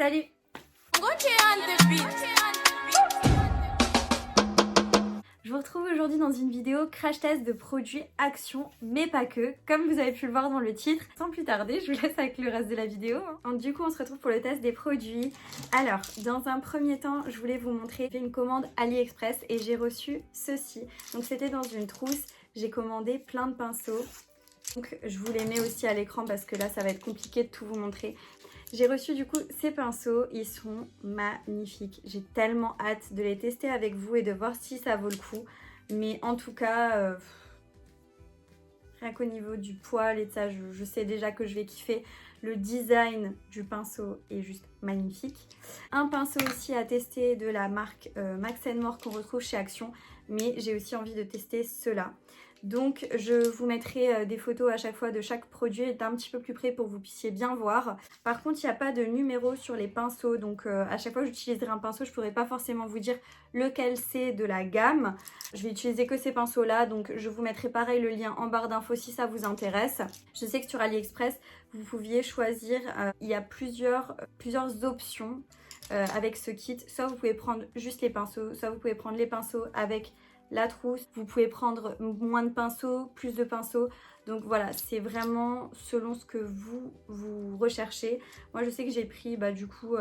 Salut! Je vous retrouve aujourd'hui dans une vidéo crash test de produits Action, mais pas que, comme vous avez pu le voir dans le titre. Sans plus tarder, je vous laisse avec le reste de la vidéo. Donc, du coup, on se retrouve pour le test des produits. Alors, dans un premier temps, je voulais vous montrer une commande AliExpress et j'ai reçu ceci. Donc, c'était dans une trousse. J'ai commandé plein de pinceaux. Donc, je vous les mets aussi à l'écran parce que là, ça va être compliqué de tout vous montrer. J'ai reçu du coup ces pinceaux, ils sont magnifiques. J'ai tellement hâte de les tester avec vous et de voir si ça vaut le coup. Mais en tout cas, rien qu'au niveau du poil et de ça, je sais déjà que je vais kiffer. Le design du pinceau est juste magnifique. Un pinceau aussi à tester de la marque Max & More qu'on retrouve chez Action. Mais j'ai aussi envie de tester ceux-là. Donc je vous mettrai des photos à chaque fois de chaque produit d'un petit peu plus près pour que vous puissiez bien voir. Par contre, il n'y a pas de numéro sur les pinceaux, donc à chaque fois que j'utiliserai un pinceau, je ne pourrai pas forcément vous dire lequel c'est de la gamme. Je vais utiliser que ces pinceaux-là, donc je vous mettrai pareil le lien en barre d'infos si ça vous intéresse. Je sais que sur AliExpress, vous pouviez choisir, il y a plusieurs options avec ce kit. Soit vous pouvez prendre juste les pinceaux, soit vous pouvez prendre les pinceaux avec la trousse, vous pouvez prendre moins de pinceaux, plus de pinceaux. Donc voilà, c'est vraiment selon ce que vous recherchez. Moi, je sais que j'ai pris du coup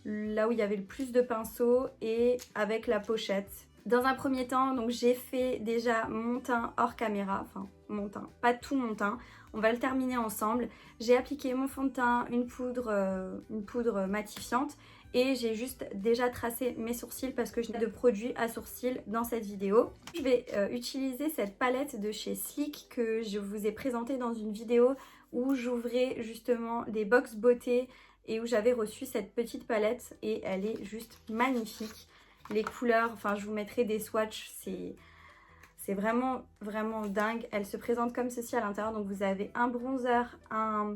là où il y avait le plus de pinceaux et avec la pochette. Dans un premier temps, donc j'ai fait déjà mon teint hors caméra, enfin mon teint, pas tout mon teint. On va le terminer ensemble. J'ai appliqué mon fond de teint, une poudre matifiante. Et j'ai juste déjà tracé mes sourcils parce que je n'ai de produits à sourcils dans cette vidéo. Je vais utiliser cette palette de chez Sleek que je vous ai présentée dans une vidéo où j'ouvrais justement des box beauté et où j'avais reçu cette petite palette et elle est juste magnifique. Les couleurs, enfin je vous mettrai des swatchs, c'est vraiment dingue. Elle se présente comme ceci à l'intérieur, donc vous avez un bronzer, un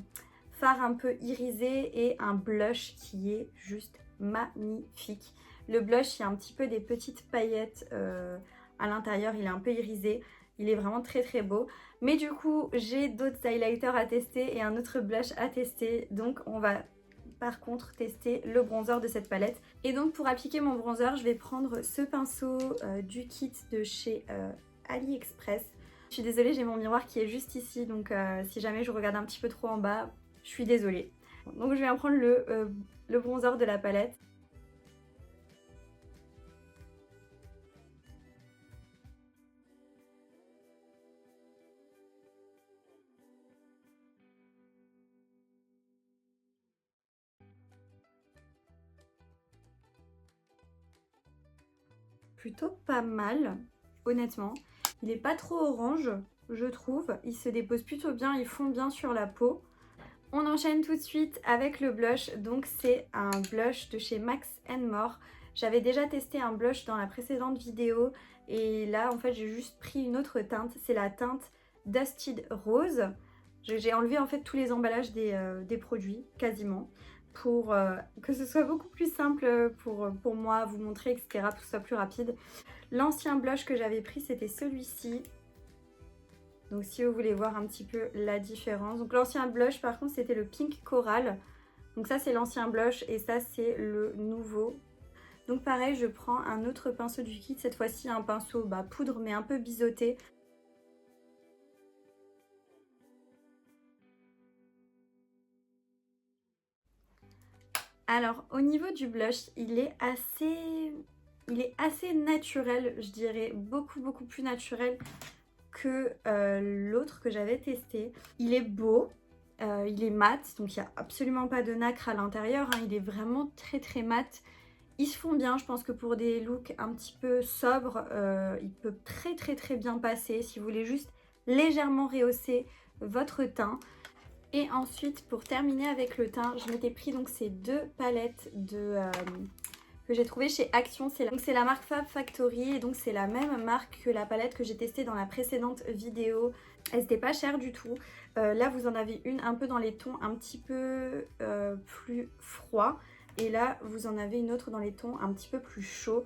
fard un peu irisé et un blush qui est juste magnifique. Le blush, il y a un petit peu des petites paillettes à l'intérieur, il est un peu irisé, il est vraiment très beau. Mais du coup, j'ai d'autres highlighters à tester et un autre blush à tester, donc on va par contre tester le bronzer de cette palette. Et donc pour appliquer mon bronzer, je vais prendre ce pinceau du kit de chez AliExpress. Je suis désolée, j'ai mon miroir qui est juste ici, donc si jamais je regarde un petit peu trop en bas, je suis désolée. Donc je vais prendre le bronzer de la palette. Plutôt pas mal, honnêtement. Il est pas trop orange, je trouve. Il se dépose plutôt bien, il fond bien sur la peau. On enchaîne tout de suite avec le blush. Donc c'est un blush de chez Max & More. J'avais déjà testé un blush dans la précédente vidéo. Et là, en fait, j'ai juste pris une autre teinte. C'est la teinte Dusted Rose. J'ai enlevé en fait tous les emballages des produits, quasiment, pour que ce soit beaucoup plus simple pour moi à vous montrer, etc. Tout soit plus rapide. L'ancien blush que j'avais pris, c'était celui-ci. Donc si vous voulez voir un petit peu la différence. Donc l'ancien blush par contre c'était le Pink Coral. Donc ça c'est l'ancien blush et ça c'est le nouveau. Donc pareil, je prends un autre pinceau du kit. Cette fois-ci un pinceau poudre mais un peu biseauté. Alors au niveau du blush, il est assez naturel, je dirais. Beaucoup plus naturel que l'autre que j'avais testé. Il est beau, il est mat, donc il n'y a absolument pas de nacre à l'intérieur, hein. Il est vraiment très mat. Ils se font bien, je pense que pour des looks un petit peu sobres, il peut très bien passer si vous voulez juste légèrement rehausser votre teint. Et ensuite, pour terminer avec le teint, je m'étais pris donc ces deux palettes que j'ai trouvé chez Action. C'est la marque Fab Factory et donc c'est la même marque que la palette que j'ai testée dans la précédente vidéo. Elle n'était pas chère du tout. Là vous en avez une un peu dans les tons un petit peu plus froids et là vous en avez une autre dans les tons un petit peu plus chauds.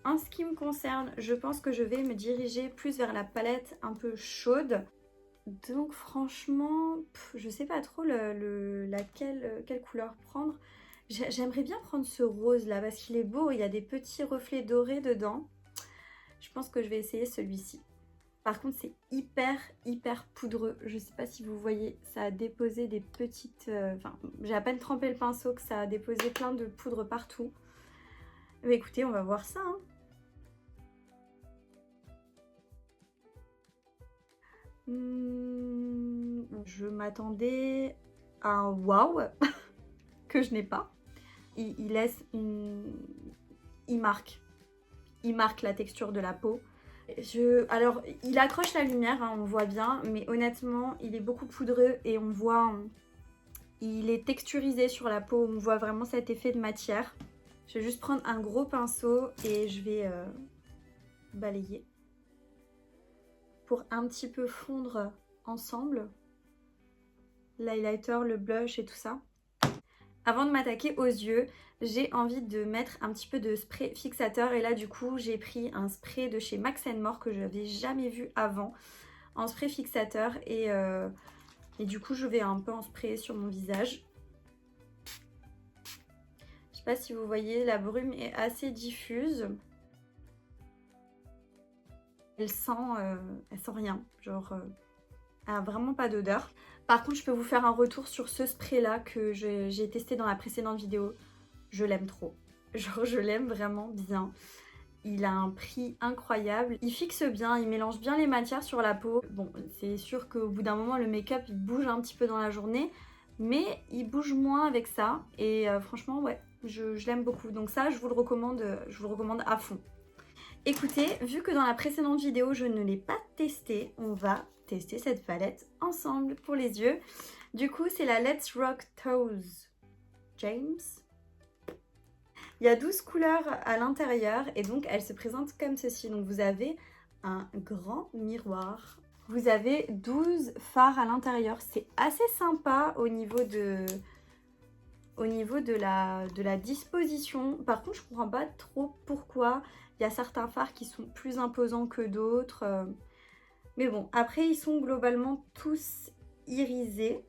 En ce qui me concerne, je pense que je vais me diriger plus vers la palette un peu chaude. Donc franchement, je sais pas trop quelle couleur prendre. J'aimerais bien prendre ce rose là parce qu'il est beau, il y a des petits reflets dorés dedans. Je pense que je vais essayer celui-ci. Par contre c'est hyper poudreux. Je sais pas si vous voyez, ça a déposé des petites... Enfin, j'ai à peine trempé le pinceau que ça a déposé plein de poudre partout. Mais écoutez, on va voir ça. Hein. Je m'attendais à un waouh que je n'ai pas. Il laisse une... Il marque la texture de la peau. Alors, il accroche la lumière, hein, on voit bien, mais honnêtement, il est beaucoup poudreux et on voit... il est texturisé sur la peau, on voit vraiment cet effet de matière. Je vais juste prendre un gros pinceau et je vais balayer pour un petit peu fondre ensemble l'highlighter, le blush et tout ça. Avant de m'attaquer aux yeux, j'ai envie de mettre un petit peu de spray fixateur. Et là, du coup, j'ai pris un spray de chez Max More que je n'avais jamais vu avant en spray fixateur. Et du coup, je vais un peu en sprayer sur mon visage. Je sais pas si vous voyez, la brume est assez diffuse. Elle sent rien, genre elle a vraiment pas d'odeur. Par contre, je peux vous faire un retour sur ce spray là que j'ai testé dans la précédente vidéo. Je l'aime trop. Genre, je l'aime vraiment bien. Il a un prix incroyable. Il fixe bien, il mélange bien les matières sur la peau. Bon, c'est sûr qu'au bout d'un moment, le make-up, il bouge un petit peu dans la journée. Mais il bouge moins avec ça. Et franchement, ouais, je l'aime beaucoup. Donc ça, je vous le recommande à fond. Écoutez, vu que dans la précédente vidéo, je ne l'ai pas testé, on va tester cette palette ensemble pour les yeux. Du coup, c'est la Let's Rock Toes James. Il y a 12 couleurs à l'intérieur et donc elle se présente comme ceci. Donc vous avez un grand miroir. Vous avez 12 fards à l'intérieur. C'est assez sympa au niveau de la disposition. Par contre, je comprends pas trop pourquoi. Il y a certains fards qui sont plus imposants que d'autres. Mais bon, après, ils sont globalement tous irisés.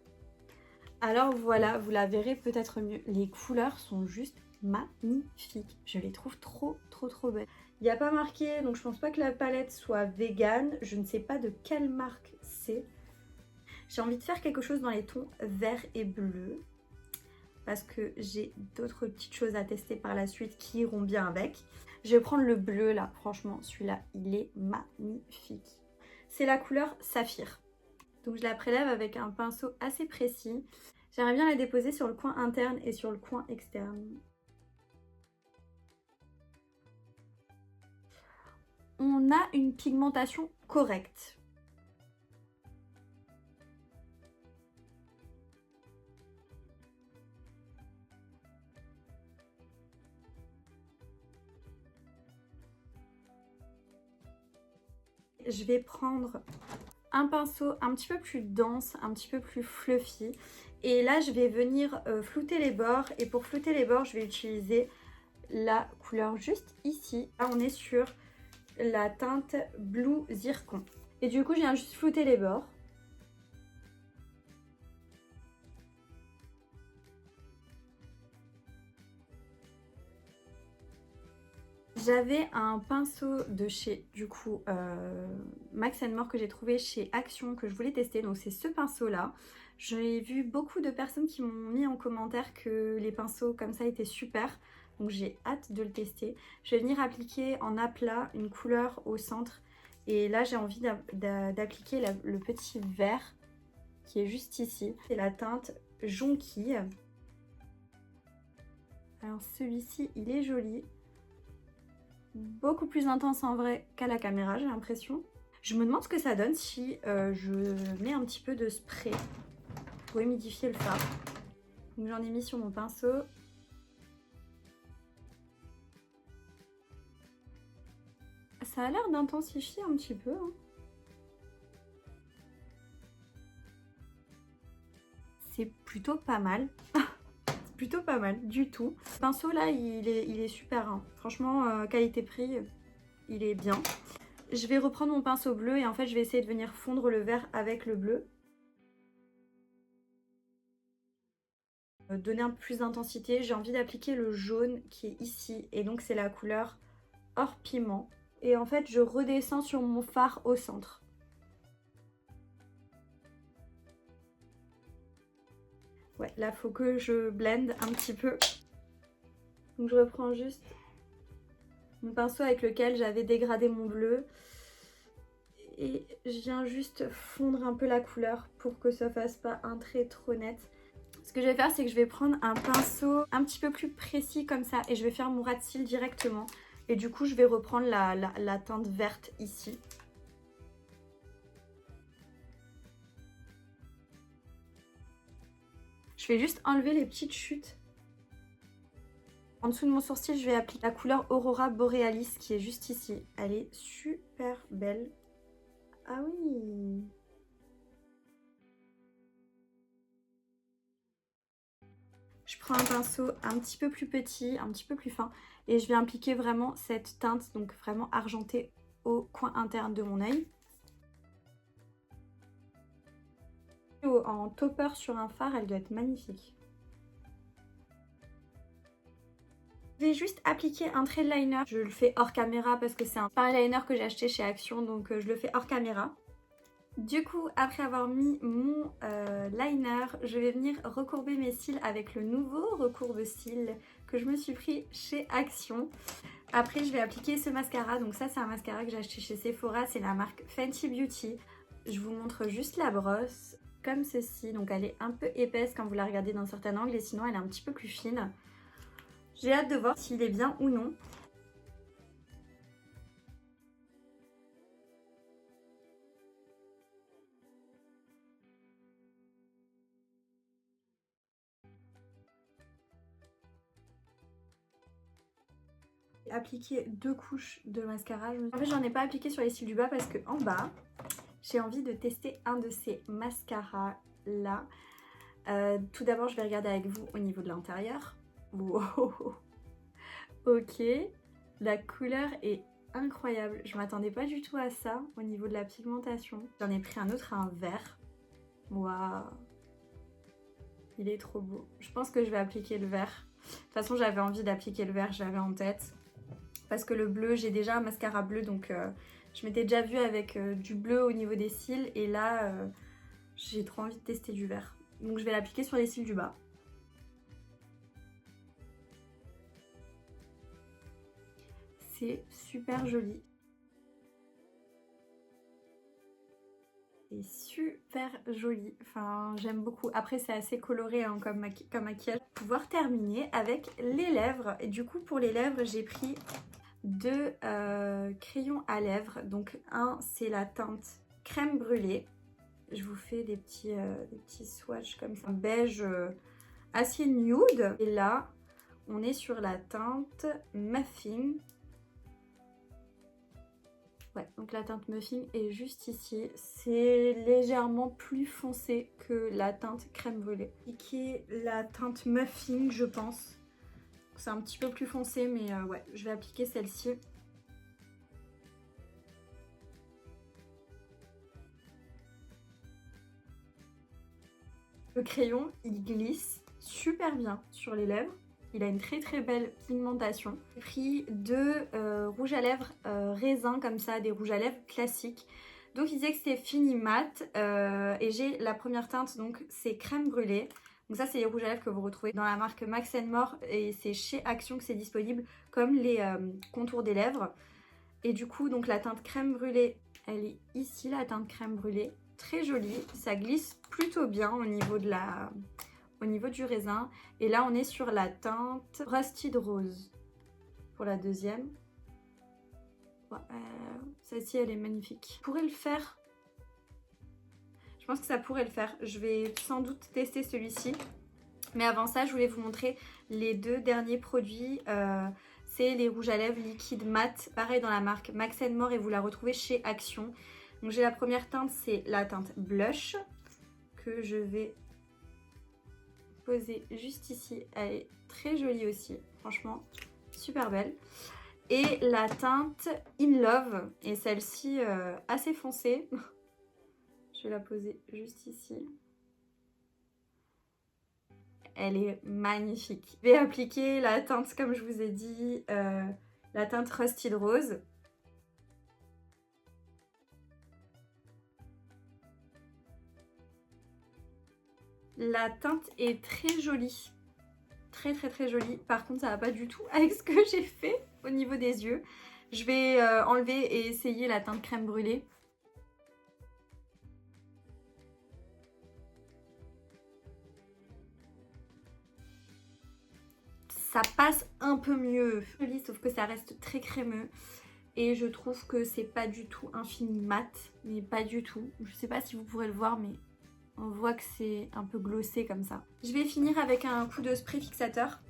Alors voilà, vous la verrez peut-être mieux. Les couleurs sont juste magnifiques. Je les trouve trop belles. Il n'y a pas marqué, donc je pense pas que la palette soit vegan. Je ne sais pas de quelle marque c'est. J'ai envie de faire quelque chose dans les tons vert et bleu. Parce que j'ai d'autres petites choses à tester par la suite qui iront bien avec. Je vais prendre le bleu là, franchement, celui-là, il est magnifique. C'est la couleur Saphir. Donc je la prélève avec un pinceau assez précis. J'aimerais bien la déposer sur le coin interne et sur le coin externe. On a une pigmentation correcte. Je vais prendre un pinceau un petit peu plus dense, un petit peu plus fluffy. Et là, je vais venir flouter les bords. Et pour flouter les bords, je vais utiliser la couleur juste ici. Là, on est sur la teinte Blue Zircon. Et du coup, je viens juste flouter les bords. J'avais un pinceau de chez, du coup, Max More que j'ai trouvé chez Action que je voulais tester. Donc c'est ce pinceau-là. J'ai vu beaucoup de personnes qui m'ont mis en commentaire que les pinceaux comme ça étaient super. Donc j'ai hâte de le tester. Je vais venir appliquer en aplat une couleur au centre. Et là j'ai envie d'appliquer le petit vert qui est juste ici. C'est la teinte Jonquille. Alors celui-ci, il est joli. Beaucoup plus intense en vrai qu'à la caméra, j'ai l'impression. Je me demande ce que ça donne si je mets un petit peu de spray pour humidifier le fard. Donc j'en ai mis sur mon pinceau. Ça a l'air d'intensifier un petit peu. Hein. C'est plutôt pas mal. Plutôt pas mal du tout. Le pinceau là il est super, hein. Franchement qualité-prix il est bien. Je vais reprendre mon pinceau bleu et en fait je vais essayer de venir fondre le vert avec le bleu. donner un peu plus d'intensité, j'ai envie d'appliquer le jaune qui est ici. Et donc c'est la couleur Or Piment. Et en fait, je redescends sur mon fard au centre. Ouais, là, faut que je blende un petit peu. Donc je reprends juste mon pinceau avec lequel j'avais dégradé mon bleu. Et je viens juste fondre un peu la couleur pour que ça fasse pas un trait trop net. Ce que je vais faire, c'est que je vais prendre un pinceau un petit peu plus précis comme ça et je vais faire mon ras de cils directement. Et du coup, je vais reprendre la teinte verte ici. Je vais juste enlever les petites chutes. En dessous de mon sourcil, je vais appliquer la couleur Aurora Borealis qui est juste ici. Elle est super belle. Ah oui! Je prends un pinceau un petit peu plus petit, un petit peu plus fin et je vais appliquer vraiment cette teinte, donc vraiment argentée au coin interne de mon œil. En topper sur un fard, elle doit être magnifique. Je vais juste appliquer un trait de liner. Je le fais hors caméra parce que c'est un liner que j'ai acheté chez Action, donc je le fais hors caméra. Du coup, après avoir mis mon liner, je vais venir recourber mes cils avec le nouveau recourbe-cils que je me suis pris chez Action. Après, je vais appliquer ce mascara. Donc ça, c'est un mascara que j'ai acheté chez Sephora. C'est la marque Fenty Beauty. Je vous montre juste la brosse comme ceci. Donc elle est un peu épaisse quand vous la regardez d'un certain angle et sinon elle est un petit peu plus fine. J'ai hâte de voir s'il est bien ou non. Appliquer 2 couches de mascara. En fait, j'en ai pas appliqué sur les cils du bas parce que en bas, j'ai envie de tester un de ces mascaras là. Tout d'abord, je vais regarder avec vous au niveau de l'intérieur. Wow. Ok, la couleur est incroyable. Je m'attendais pas du tout à ça au niveau de la pigmentation. J'en ai pris un autre, un vert. Waouh, il est trop beau. Je pense que je vais appliquer le vert. De toute façon, j'avais envie d'appliquer le vert, je l'avais en tête. Parce que le bleu, j'ai déjà un mascara bleu, donc je m'étais déjà vue avec du bleu au niveau des cils. Et là, j'ai trop envie de tester du vert. Donc je vais l'appliquer sur les cils du bas. C'est super joli. C'est super joli. Enfin, j'aime beaucoup. Après, c'est assez coloré hein, comme maquillage. Pouvoir terminer avec les lèvres. Et du coup, pour les lèvres, j'ai pris 2 crayons à lèvres. Donc, un, c'est la teinte crème brûlée. Je vous fais des petits swatchs comme ça. Beige assez nude. Et là, on est sur la teinte Muffin. Ouais, donc la teinte Muffin est juste ici. C'est légèrement plus foncé que la teinte crème brûlée. Et qui est la teinte Muffin, je pense. C'est un petit peu plus foncé, mais ouais, je vais appliquer celle-ci. Le crayon, il glisse super bien sur les lèvres. Il a une très très belle pigmentation. J'ai pris 2 rouges à lèvres raisin comme ça, des rouges à lèvres classiques. Donc il disait que c'était fini mat et j'ai la première teinte, donc c'est crème brûlée. Donc ça c'est les rouges à lèvres que vous retrouvez dans la marque Max More et c'est chez Action que c'est disponible comme les contours des lèvres. Et du coup donc la teinte crème brûlée, elle est ici la teinte crème brûlée. Très jolie, ça glisse plutôt bien au niveau du raisin. Et là, on est sur la teinte Rusted Rose pour la deuxième. Ouais, celle-ci, elle est magnifique. Je pourrais le faire. Je pense que ça pourrait le faire. Je vais sans doute tester celui-ci. Mais avant ça, je voulais vous montrer les 2 derniers produits. C'est les rouges à lèvres liquide mat. Pareil dans la marque Max More et vous la retrouvez chez Action. Donc j'ai la première teinte, c'est la teinte blush que je vais poser juste ici. Elle est très jolie aussi, franchement, super belle. Et la teinte In Love, et celle-ci assez foncée. Je vais la poser juste ici. elle est magnifique. Je vais appliquer la teinte, comme je vous ai dit, la teinte Rusted Rose. La teinte est très jolie. Très jolie. Par contre, ça va pas du tout avec ce que j'ai fait au niveau des yeux. Je vais enlever et essayer la teinte crème brûlée. Ça passe un peu mieux. Joli, sauf que ça reste très crémeux. Et je trouve que c'est pas du tout un fini mat. Mais pas du tout. Je sais pas si vous pourrez le voir, mais on voit que c'est un peu glossé comme ça. Je vais finir avec un coup de spray fixateur.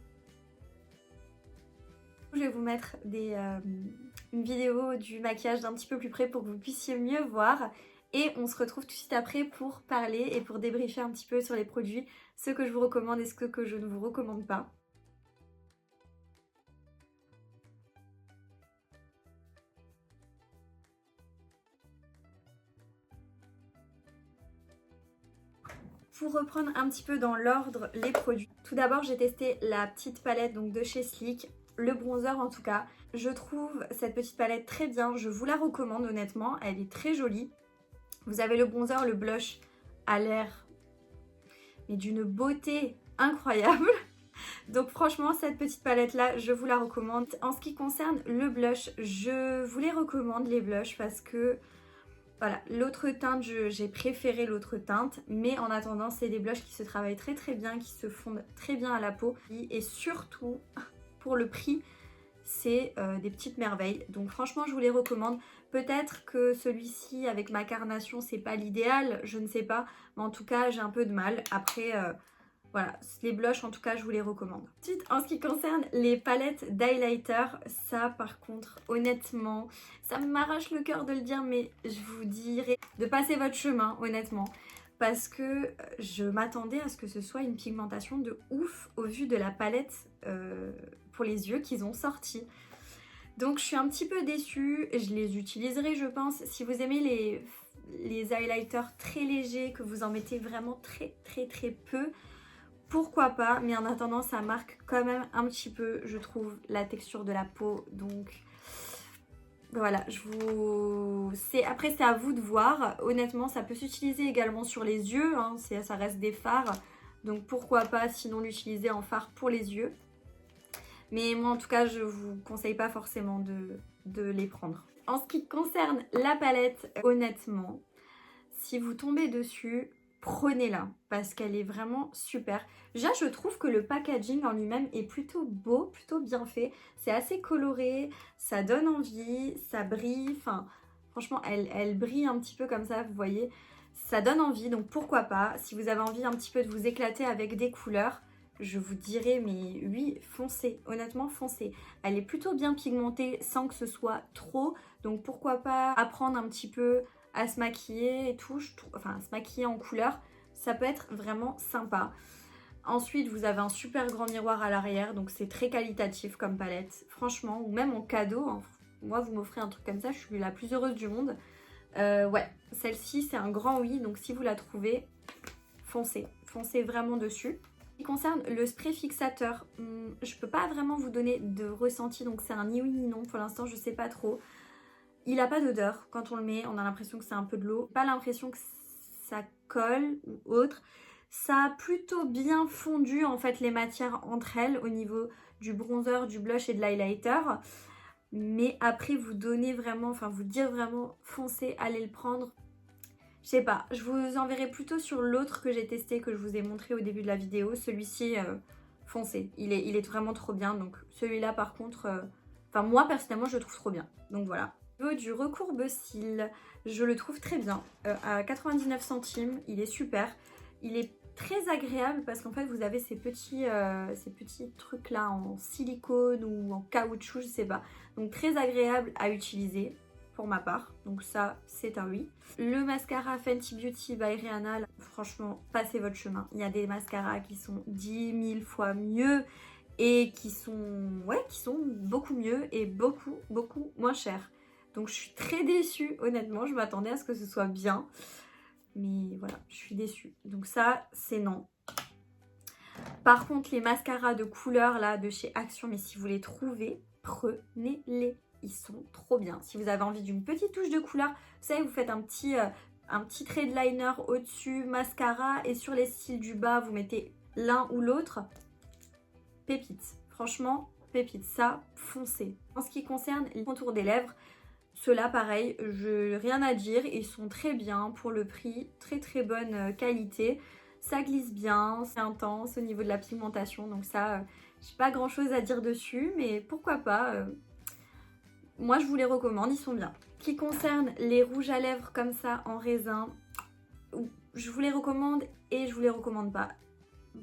Je vais vous mettre une vidéo du maquillage d'un petit peu plus près pour que vous puissiez mieux voir. Et on se retrouve tout de suite après pour parler et pour débriefer un petit peu sur les produits, ce que je vous recommande et ce que je ne vous recommande pas. Pour reprendre un petit peu dans l'ordre les produits, tout d'abord j'ai testé la petite palette donc de chez Sleek, le bronzer en tout cas. Je trouve cette petite palette très bien, je vous la recommande honnêtement, elle est très jolie. Vous avez le bronzer, le blush à l'air mais d'une beauté incroyable. Donc franchement cette petite palette là je vous la recommande. En ce qui concerne le blush, je vous les recommande les blushs parce que voilà, l'autre teinte, j'ai préféré l'autre teinte, mais en attendant, c'est des blushs qui se travaillent très bien, qui se fondent très bien à la peau. Et surtout, pour le prix, c'est des petites merveilles. Donc franchement, je vous les recommande. Peut-être que celui-ci, avec ma carnation, c'est pas l'idéal, je ne sais pas. Mais en tout cas, j'ai un peu de mal. Après, voilà, les blushs, en tout cas, je vous les recommande. Ensuite, en ce qui concerne les palettes d'highlighter, ça, par contre, honnêtement, ça m'arrache le cœur de le dire, mais je vous dirais de passer votre chemin, honnêtement. Parce que je m'attendais à ce que ce soit une pigmentation de ouf au vu de la palette pour les yeux qu'ils ont sorti. Donc, je suis un petit peu déçue. Je les utiliserai, je pense. Si vous aimez les highlighters très légers, que vous en mettez vraiment très peu, pourquoi pas, mais en attendant ça marque quand même un petit peu, je trouve, la texture de la peau. Donc voilà, après c'est à vous de voir. Honnêtement, ça peut s'utiliser également sur les yeux, hein. Ça reste des fards. Donc pourquoi pas sinon l'utiliser en fard pour les yeux. Mais moi en tout cas, je vous conseille pas forcément de les prendre. En ce qui concerne la palette, honnêtement, si vous tombez dessus, prenez-la parce qu'elle est vraiment super. Déjà, je trouve que le packaging en lui-même est plutôt beau, plutôt bien fait. C'est assez coloré, ça donne envie, ça brille. Enfin, franchement, elle brille un petit peu comme ça, vous voyez. Ça donne envie, donc pourquoi pas. Si vous avez envie un petit peu de vous éclater avec des couleurs, je vous dirais, mais oui, foncez. Honnêtement, foncez. Elle est plutôt bien pigmentée sans que ce soit trop. Donc pourquoi pas apprendre un petit peu à se maquiller et tout, enfin se maquiller en couleur, ça peut être vraiment sympa. Ensuite, vous avez un super grand miroir à l'arrière, donc c'est très qualitatif comme palette, franchement, ou même en cadeau, hein. Moi vous m'offrez un truc comme ça, je suis la plus heureuse du monde. Ouais, celle-ci c'est un grand oui, donc si vous la trouvez, foncez vraiment dessus. En ce qui concerne le spray fixateur, je peux pas vraiment vous donner de ressenti, donc c'est un ni oui ni non, pour l'instant je sais pas trop. Il n'a pas d'odeur quand on le met, on a l'impression que c'est un peu de l'eau. Pas l'impression que ça colle ou autre. Ça a plutôt bien fondu en fait les matières entre elles au niveau du bronzer, du blush et de l'highlighter. Mais après vous donner vraiment, enfin vous dire vraiment foncez, allez le prendre. Je sais pas, je vous enverrai plutôt sur l'autre que j'ai testé, que je vous ai montré au début de la vidéo. Celui-ci, foncez, il est vraiment trop bien. Donc celui-là par contre, enfin moi personnellement je le trouve trop bien. Donc voilà. Au niveau du recourbe-cils, je le trouve très bien. À 99 centimes, il est super. Il est très agréable parce qu'en fait vous avez ces petits trucs là en silicone ou en caoutchouc, je sais pas. Donc très agréable à utiliser pour ma part. Donc ça, c'est un oui. Le mascara Fenty Beauty by Rihanna, là, franchement, passez votre chemin. Il y a des mascaras qui sont 10 000 fois mieux et qui sont beaucoup mieux et beaucoup moins chers. Donc je suis très déçue, honnêtement, je m'attendais à ce que ce soit bien. Mais voilà, je suis déçue. Donc ça, c'est non. Par contre, les mascaras de couleur là de chez Action, mais si vous les trouvez, prenez-les. Ils sont trop bien. Si vous avez envie d'une petite touche de couleur, vous savez, vous faites un petit trait de liner au-dessus, mascara, et sur les cils du bas, vous mettez l'un ou l'autre. Pépite. Franchement, pépite. Ça, foncez. En ce qui concerne les contours des lèvres, ceux-là, pareil, rien à dire. Ils sont très bien pour le prix. Très très bonne qualité. Ça glisse bien, c'est intense au niveau de la pigmentation. Donc ça, j'ai pas grand-chose à dire dessus, mais pourquoi pas. Moi, je vous les recommande, ils sont bien. Ce qui concerne les rouges à lèvres comme ça en raisin, je vous les recommande et je vous les recommande pas.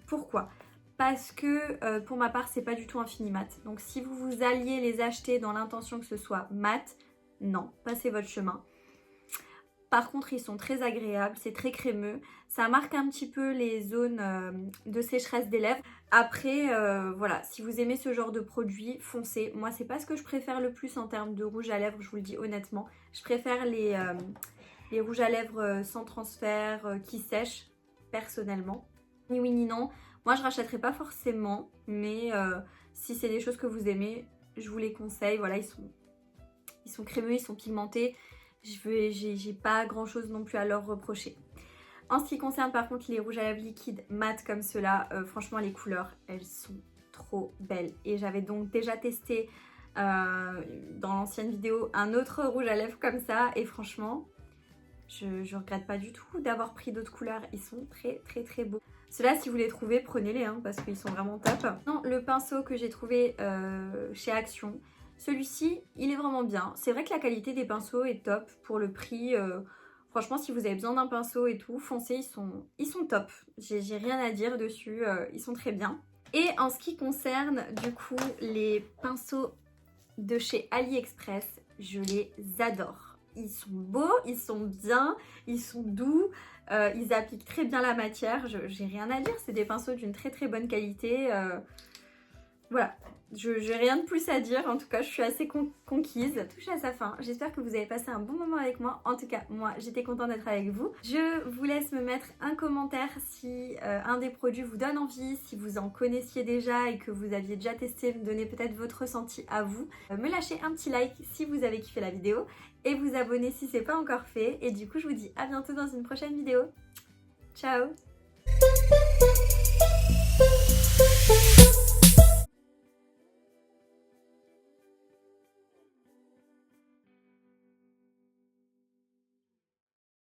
Pourquoi ? Parce que pour ma part, c'est pas du tout un fini mat. Donc si vous alliez les acheter dans l'intention que ce soit mat, non, passez votre chemin. Par contre, ils sont très agréables, c'est très crémeux. Ça marque un petit peu les zones de sécheresse des lèvres. Après, voilà, si vous aimez ce genre de produit, foncez. Moi, c'est pas ce que je préfère le plus en termes de rouge à lèvres, je vous le dis honnêtement. Je préfère les rouges à lèvres sans transfert qui sèchent, personnellement. Ni oui ni non. Moi, je rachèterai pas forcément, mais si c'est des choses que vous aimez, je vous les conseille. Voilà, ils sont crémeux, ils sont pigmentés. J'ai pas grand chose non plus à leur reprocher. En ce qui concerne par contre les rouges à lèvres liquides mat comme ceux-là, franchement les couleurs elles sont trop belles. Et j'avais donc déjà testé dans l'ancienne vidéo un autre rouge à lèvres comme ça et franchement je regrette pas du tout d'avoir pris d'autres couleurs, ils sont très très très beaux. Ceux-là si vous les trouvez prenez-les hein, parce qu'ils sont vraiment top. Non, le pinceau que j'ai trouvé chez Action, celui-ci, il est vraiment bien. C'est vrai que la qualité des pinceaux est top pour le prix. Franchement, si vous avez besoin d'un pinceau et tout, foncez, ils sont top. J'ai rien à dire dessus, ils sont très bien. Et en ce qui concerne, du coup, les pinceaux de chez AliExpress, je les adore. Ils sont beaux, ils sont bien, ils sont doux, ils appliquent très bien la matière. J'ai rien à dire, c'est des pinceaux d'une très très bonne qualité. Voilà. J'ai rien de plus à dire, en tout cas je suis assez conquise. Touche à sa fin, j'espère que vous avez passé un bon moment avec moi. En tout cas moi j'étais contente d'être avec vous. Je vous laisse me mettre un commentaire si un des produits vous donne envie, si vous en connaissiez déjà et que vous aviez déjà testé, me donner peut-être votre ressenti à vous. Me lâcher un petit like si vous avez kiffé la vidéo et vous abonner si c'est pas encore fait. Et du coup je vous dis à bientôt dans une prochaine vidéo. Ciao.